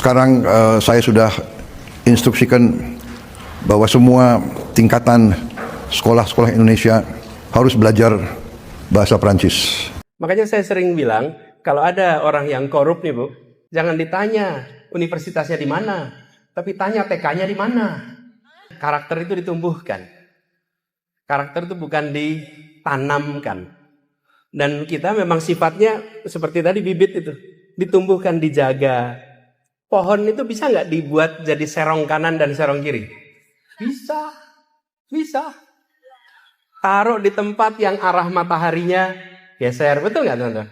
Sekarang saya sudah instruksikan bahwa semua tingkatan sekolah-sekolah Indonesia harus belajar bahasa Prancis. Makanya saya sering bilang, kalau ada orang yang korup nih Bu, jangan ditanya universitasnya di mana, tapi tanya TK-nya di mana. Karakter itu ditumbuhkan. Karakter itu bukan ditanamkan. Dan kita memang sifatnya seperti tadi bibit itu, ditumbuhkan, dijaga. Pohon itu bisa nggak dibuat jadi serong kanan dan serong kiri? Bisa. Taruh di tempat yang arah mataharinya geser, betul nggak teman-teman?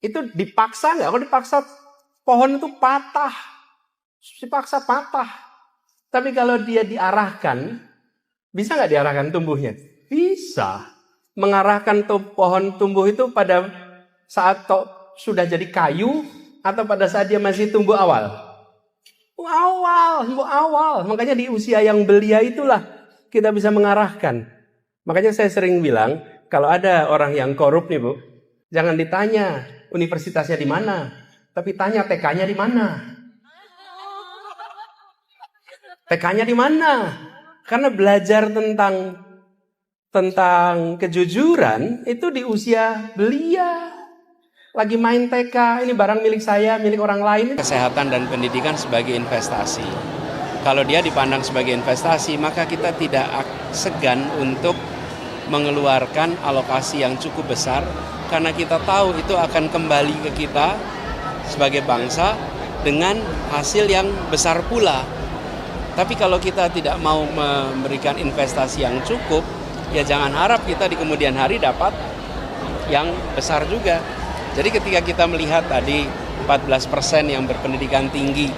Itu dipaksa nggak? Kalau dipaksa pohon itu patah, dipaksa patah. Tapi kalau dia diarahkan, bisa nggak diarahkan tumbuhnya? Bisa. Mengarahkan pohon tumbuh itu pada saat sudah jadi kayu atau pada saat dia masih tumbuh awal? Awal. Makanya di usia yang belia itulah kita bisa mengarahkan. Makanya saya sering bilang, kalau ada orang yang korup nih Bu, jangan ditanya universitasnya di mana, tapi tanya TK-nya di mana. TK-nya di mana? Karena belajar tentang kejujuran itu di usia belia. Lagi main TK, ini barang milik saya, milik orang lain. Kesehatan dan pendidikan sebagai investasi. Kalau dia dipandang sebagai investasi, maka kita tidak segan untuk mengeluarkan alokasi yang cukup besar, karena kita tahu itu akan kembali ke kita sebagai bangsa dengan hasil yang besar pula. Tapi kalau kita tidak mau memberikan investasi yang cukup, ya jangan harap kita di kemudian hari dapat yang besar juga. Jadi ketika kita melihat tadi 14% yang berpendidikan tinggi,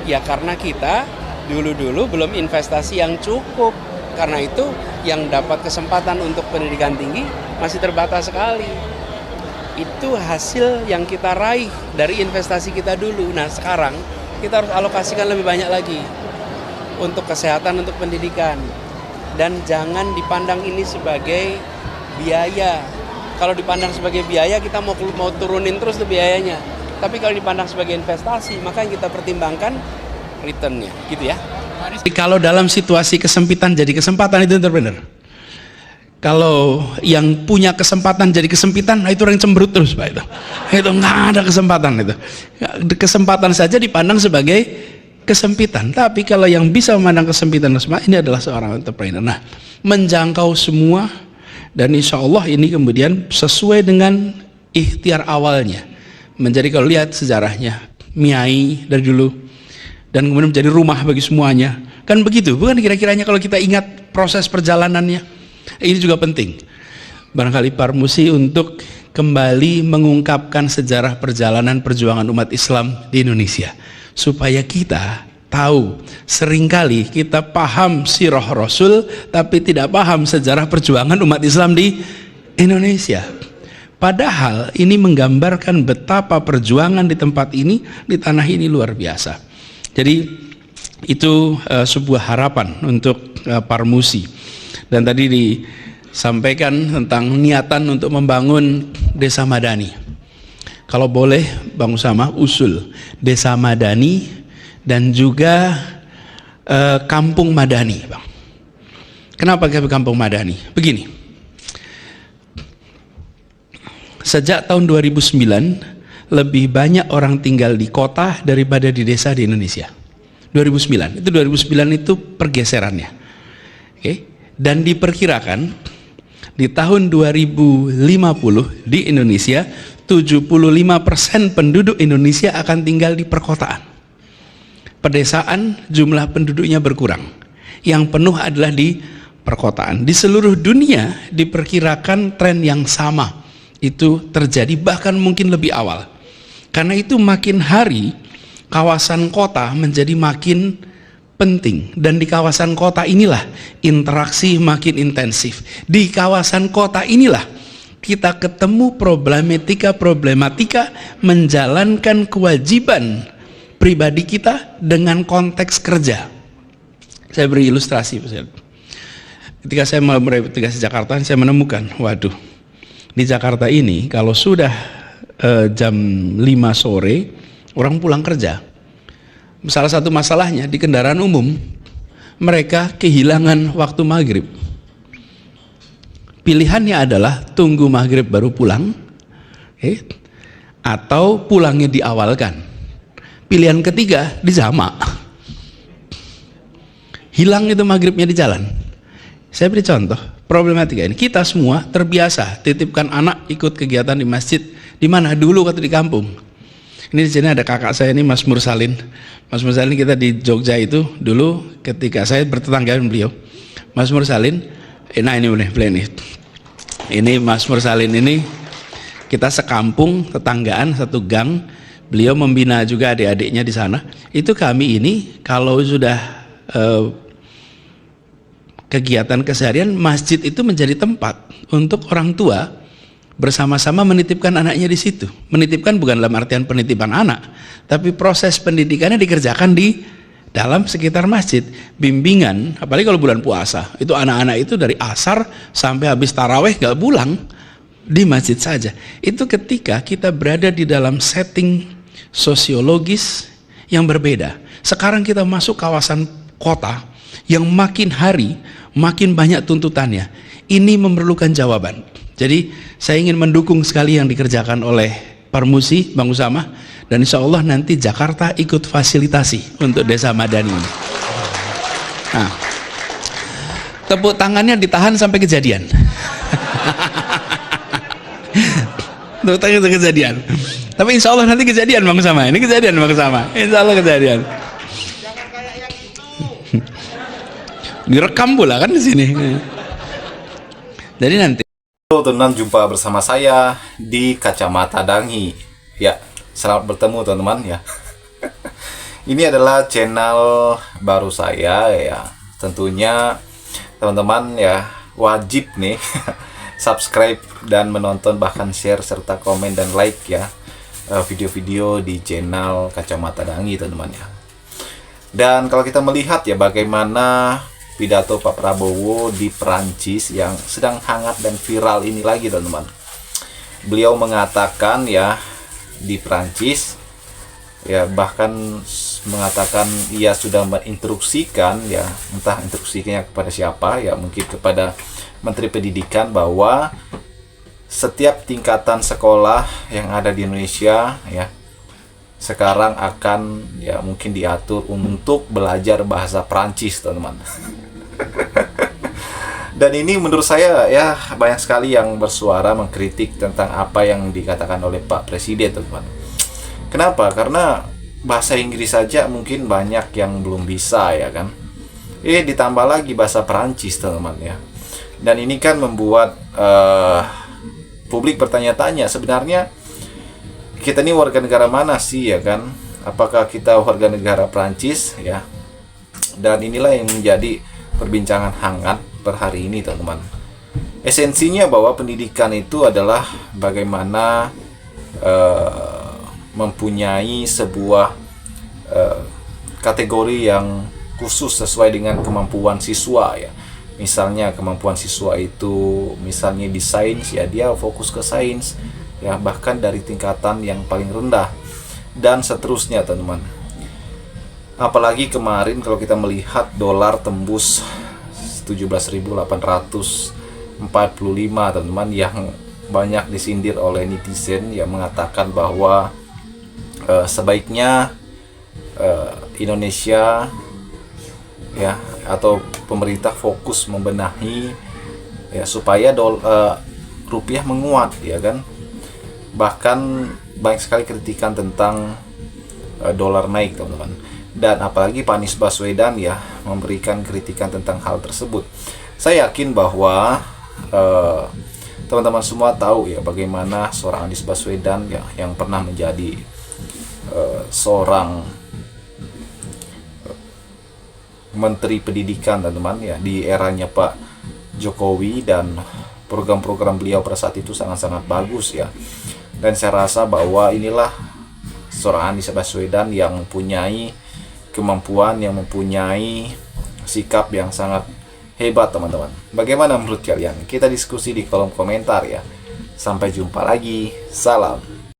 ya karena kita dulu belum investasi yang cukup. Karena itu yang dapat kesempatan untuk pendidikan tinggi masih terbatas sekali. Itu hasil yang kita raih dari investasi kita dulu. Nah sekarang kita harus alokasikan lebih banyak lagi untuk kesehatan, untuk pendidikan. Dan jangan dipandang ini sebagai biaya. Kalau dipandang sebagai biaya, kita mau turunin terus tuh biayanya. Tapi kalau dipandang sebagai investasi, maka yang kita pertimbangkan return-nya, gitu ya. Kalau dalam situasi kesempitan jadi kesempatan, itu entrepreneur. Kalau yang punya kesempatan jadi kesempitan, nah itu orang cemberut terus Pak itu. Itu nggak ada kesempatan itu. Kesempatan saja dipandang sebagai kesempitan. Tapi kalau yang bisa memandang kesempitan ini adalah seorang entrepreneur. Nah, menjangkau semua. Dan insya Allah ini kemudian sesuai dengan ikhtiar awalnya. Menjadi kalau lihat sejarahnya, Miai dari dulu, dan kemudian menjadi rumah bagi semuanya. Kan begitu, bukan kira-kiranya kalau kita ingat proses perjalanannya. Ini juga penting. Barangkali Parmusi untuk kembali mengungkapkan sejarah perjalanan perjuangan umat Islam di Indonesia. Supaya kita tahu, seringkali kita paham sirah Rasul tapi tidak paham sejarah perjuangan umat Islam di Indonesia. Padahal ini menggambarkan betapa perjuangan di tempat ini, di tanah ini luar biasa. Jadi itu sebuah harapan untuk Parmusi. Dan tadi disampaikan tentang niatan untuk membangun desa madani. Kalau boleh Bang Usama usul desa madani dan juga kampung madani, Bang. Kenapa kampung madani? Begini, sejak tahun 2009 lebih banyak orang tinggal di kota daripada di desa di Indonesia. 2009 itu pergeserannya. Oke. Dan diperkirakan di tahun 2050 di Indonesia 75% penduduk Indonesia akan tinggal di perkotaan. Pedesaan jumlah penduduknya berkurang. Yang penuh adalah di perkotaan. Di seluruh dunia diperkirakan tren yang sama itu terjadi, bahkan mungkin lebih awal. Karena itu makin hari kawasan kota menjadi makin penting, dan di kawasan kota inilah interaksi makin intensif. Di kawasan kota inilah kita ketemu problematika menjalankan kewajiban pribadi kita dengan konteks kerja. Saya beri ilustrasi. Ketika saya mulai bertugas di Jakarta, saya menemukan, waduh, di Jakarta ini kalau sudah jam 5 sore orang pulang kerja, salah satu masalahnya di kendaraan umum, mereka kehilangan waktu maghrib. Pilihannya adalah tunggu maghrib baru pulang, atau pulangnya diawalkan. Pilihan ketiga dijamak. Hilang itu maghribnya di jalan. Saya beri contoh problematika ini. Kita semua terbiasa titipkan anak ikut kegiatan di masjid. Di mana dulu waktu di kampung. Ini di sini ada kakak saya ini, Mas Mursalin. Mas Mursalin kita di Jogja itu dulu ketika saya bertetangga dengan beliau. Mas Mursalin, nah ini boleh nih. Ini Mas Mursalin ini kita sekampung, tetanggaan, satu gang. Beliau membina juga adik-adiknya di sana. Itu kami ini kalau sudah kegiatan keseharian, masjid itu menjadi tempat untuk orang tua bersama-sama menitipkan anaknya di situ. Menitipkan bukan dalam artian penitipan anak, tapi proses pendidikannya dikerjakan di dalam sekitar masjid. Bimbingan, apalagi kalau bulan puasa, itu anak-anak itu dari asar sampai habis taraweh gak pulang, di masjid saja. Itu ketika kita berada di dalam setting sosiologis yang berbeda. Sekarang kita masuk kawasan kota yang makin hari makin banyak tuntutannya. Ini memerlukan jawaban. Jadi saya ingin mendukung sekali yang dikerjakan oleh Parmusi, Bang Usama, dan insya Allah nanti Jakarta ikut fasilitasi untuk Desa Madani ini. Nah, tepuk tangannya ditahan sampai kejadian. Tepuk tangan itu kejadian. Tapi insya Allah nanti kejadian Bang Usama. Ini kejadian Bang Usama. Insya Allah kejadian. Direkam pula kan di sini. Jadi nanti. Halo teman-teman, jumpa bersama saya di Kacamata Dangi. Ya, selamat bertemu teman-teman ya. Ini adalah channel baru saya ya. Tentunya teman-teman ya wajib nih subscribe dan menonton, bahkan share serta komen dan like ya video-video di channel Kacamata Dangi teman-teman ya. Dan kalau kita melihat ya bagaimana pidato Pak Prabowo di Perancis yang sedang hangat dan viral ini lagi teman-teman. Beliau mengatakan ya di Perancis ya, bahkan mengatakan ia sudah menginstruksikan ya, entah instruksinya kepada siapa ya, mungkin kepada Menteri Pendidikan, bahwa setiap tingkatan sekolah yang ada di Indonesia ya sekarang akan ya mungkin diatur untuk belajar bahasa Perancis teman-teman. Dan ini menurut saya ya banyak sekali yang bersuara mengkritik tentang apa yang dikatakan oleh Pak Presiden teman-teman. Kenapa? Karena bahasa Inggris saja mungkin banyak yang belum bisa ya kan. Ditambah lagi bahasa Perancis teman-teman ya. Dan ini kan membuat publik bertanya-tanya, sebenarnya kita ini warga negara mana sih ya kan? Apakah kita warga negara Perancis ya? Dan inilah yang menjadi perbincangan hangat per hari ini teman-teman. Esensinya bahwa pendidikan itu adalah bagaimana mempunyai sebuah kategori yang khusus sesuai dengan kemampuan siswa ya. Misalnya kemampuan siswa itu misalnya di sains ya, dia fokus ke sains ya, bahkan dari tingkatan yang paling rendah dan seterusnya teman-teman. Apalagi kemarin kalau kita melihat dolar tembus 17.845 teman-teman, yang banyak disindir oleh netizen yang mengatakan bahwa sebaiknya Indonesia ya atau pemerintah fokus membenahi ya supaya rupiah menguat ya kan. Bahkan banyak sekali kritikan tentang dolar naik teman-teman. Dan apalagi Pak Anies Baswedan ya memberikan kritikan tentang hal tersebut. Saya yakin bahwa teman-teman semua tahu ya bagaimana seorang Anies Baswedan ya, yang pernah menjadi seorang Menteri Pendidikan teman-teman ya di eranya Pak Jokowi, dan program-program beliau pada saat itu sangat-sangat bagus ya. Dan saya rasa bahwa inilah seorang Anies Baswedan yang mempunyai kemampuan, yang mempunyai sikap yang sangat hebat teman-teman. Bagaimana menurut kalian? Kita diskusi di kolom komentar ya. Sampai jumpa lagi. Salam.